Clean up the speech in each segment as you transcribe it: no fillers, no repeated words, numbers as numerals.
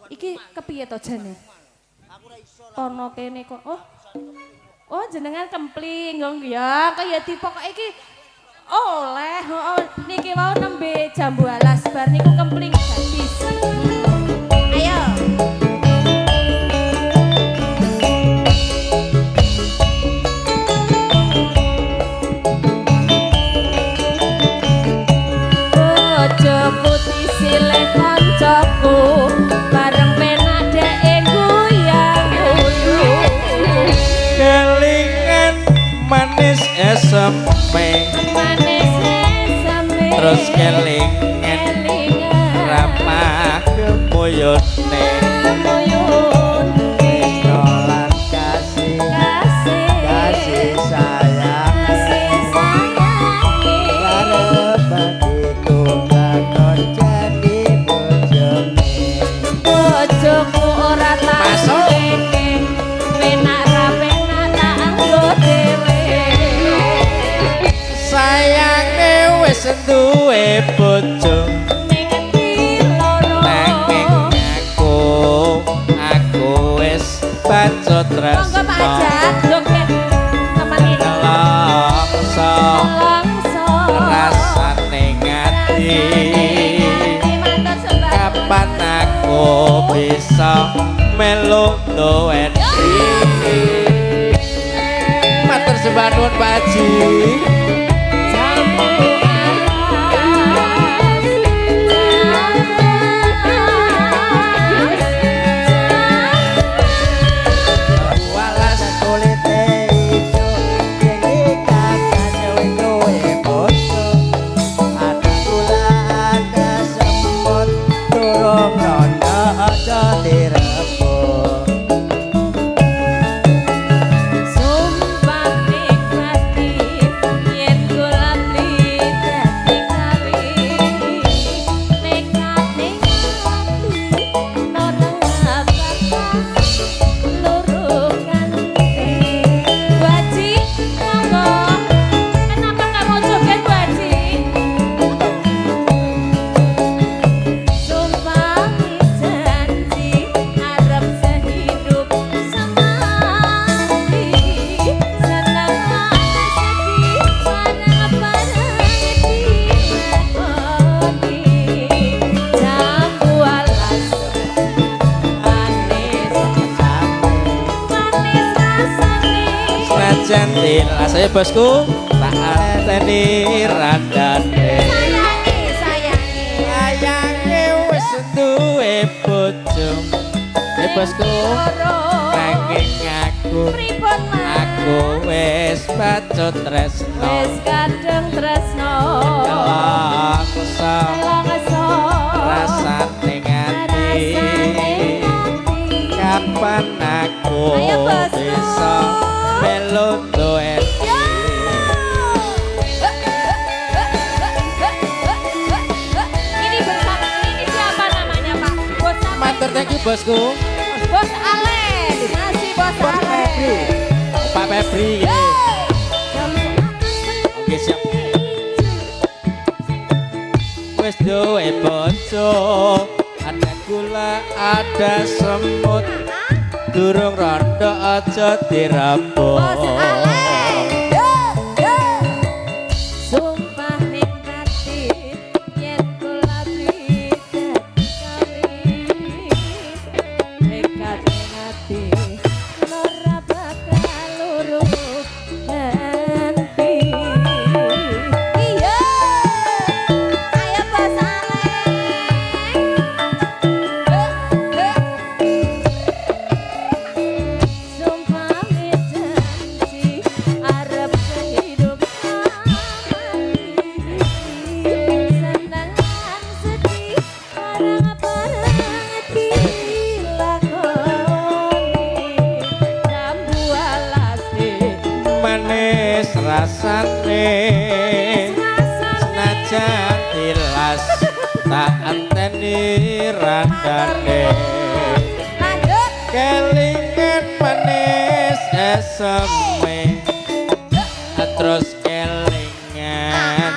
Iki kepiye to jane? Ana kene kok. Oh. Oh jenengan kempling nggo ya, kaya dipokoke iki oleh, heeh. Niki wau nembe jambu alas bar niku kempling gratis. Ayo. Bojoku disilih kancaku bareng penak dhek guyang-guyung. Kelingan manis eseme terus kelingan ramah kemuyune dolan kasih sayang karepan itu takon jadi bojone bojoku ora tak keke penak ra penak tak anggo dhewe sayange wis duwe bojo ning endi loro nanging aku wis baca monggo tresno Pak Ajat lho temani longso langso rasane ngati matur sembah kapan aku bisa melu duweni matur sembah nuwun Pak Haji. Walas kulite ijo jenenge kakane wis duwe bojo ada kula ada semut durung rondo aja direbut sumpah nikmati yen kula bli dadi kawin nekat nikmati nora bakal lurukan Bu Haji monggo kenapa kamu joget Bu Haji sumpah janji arep sehidup semati senang sedih bareng-bareng dilakoni jambu alas manis rasane senajan dirasake bosku tak anteni randane sayange wis duwe bojo bosku nanging pripun Mas aku wis bacut tresno wis kadung tresno langsa langso rasane ngati kapan aku Ayo, bosku. bisa melu duweni Ini bersama ini siapa namanya Pak? Bos apa? matur thank you bosku Bos Alen. Masih Bos Alen. Pak Febri gini oke siap wis duwe bojo ada gula ada semut durung rondo aja Bos dirabut Alen. Sumpah nikmati yen kula bli dadi kawin nekat hati ora bakal luruk nanti iya ayo Bos Alen sumpah janji arep sehidup senang sedih bareng-bareng dilakoni jambu alas manis rasane senajan tilas tak anteni randane lanjut kelingan manis eseme terus kelingan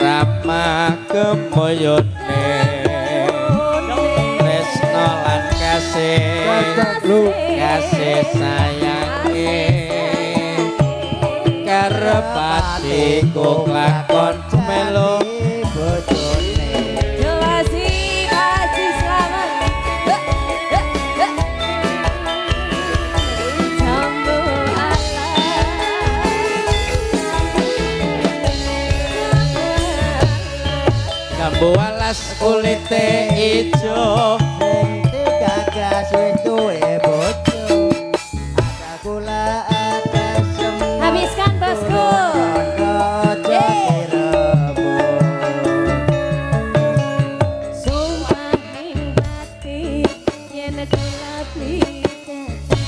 ramah kemoyone tresno lan kasih sayange karepatiku lakon melu bojone Jawasi Haji Slamet Jambu Jambu alas kulite ijo gagas wis duwe bojo ada gula ada semua Habiskan bosku Sumpah ning hati yen kula beli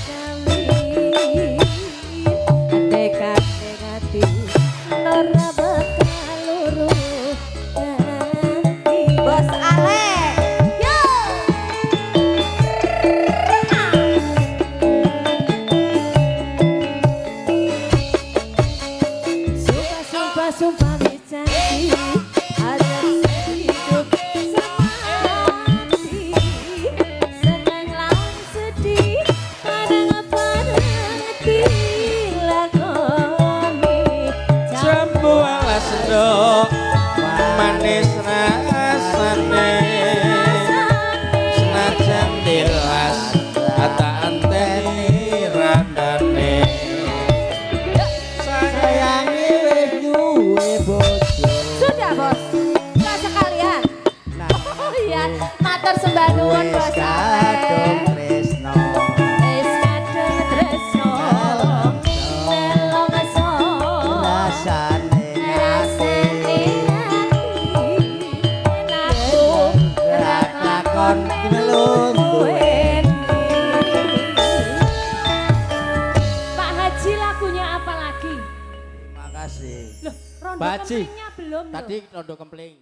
kami dekat hati ora bakal luru ganti Bos Ale yo Sumpah berjanji ada hidup semati senang lang sedih kadang hati lakoni jambu alas ndok manis rasane senajan tilas kata anteni randane sayangi wis duwe bojo sudah bos nggak sekalian oh iya matur sembah nuwun bos kadung tresno wis kadung tresno melong so rasane rasane aku gerak lakon melung Pak Haji lagunya apa lagi? makasih Loh, rondo Baji. kemplingnya belum loh. tadi rondo kempling